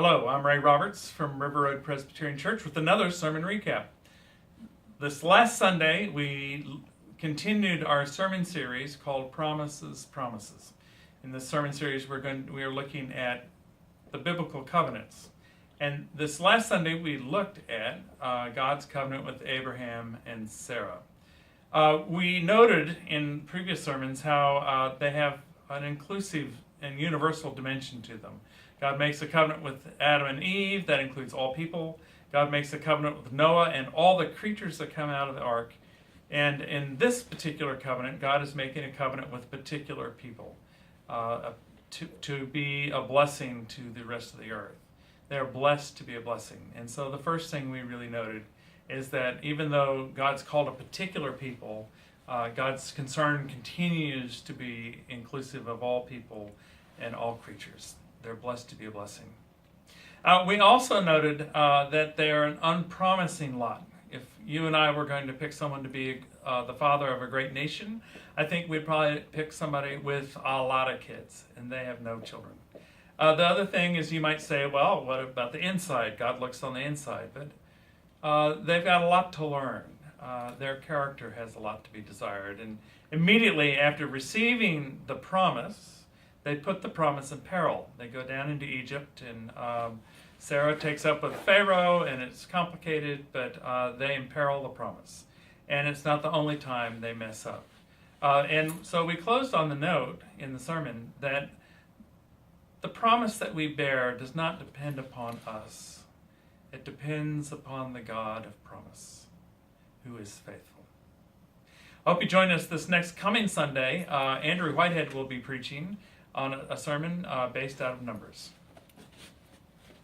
Hello, I'm Ray Roberts from River Road Presbyterian Church with another sermon recap. This last Sunday, we continued our sermon series called Promises, Promises. In this sermon series, we are looking at the biblical covenants. And this last Sunday, we looked at God's covenant with Abraham and Sarah. We noted in previous sermons how they have an inclusive and universal dimension to them. God makes a covenant with Adam and Eve, that includes all people. God makes a covenant with Noah and all the creatures that come out of the ark. And in this particular covenant, God is making a covenant with particular people to be a blessing to the rest of the earth. They are blessed to be a blessing. And so the first thing we really noted is that even though God's called a particular people, God's concern continues to be inclusive of all people and all creatures. They're blessed to be a blessing. We also noted that they are an unpromising lot. If you and I were going to pick someone to be the father of a great nation, I think we'd probably pick somebody with a lot of kids, and they have no children. The other thing is you might say, well, what about the inside? God looks on the inside, but they've got a lot to learn. Their character has a lot to be desired. And immediately after receiving the promise, they put the promise in peril. They go down into Egypt, and Sarah takes up with Pharaoh, and it's complicated, but they imperil the promise. And it's not the only time they mess up. And so we closed on the note in the sermon that the promise that we bear does not depend upon us. It depends upon the God of promise, who is faithful. I hope you join us this next coming Sunday. Andrew Whitehead will be preaching on a sermon based out of Numbers.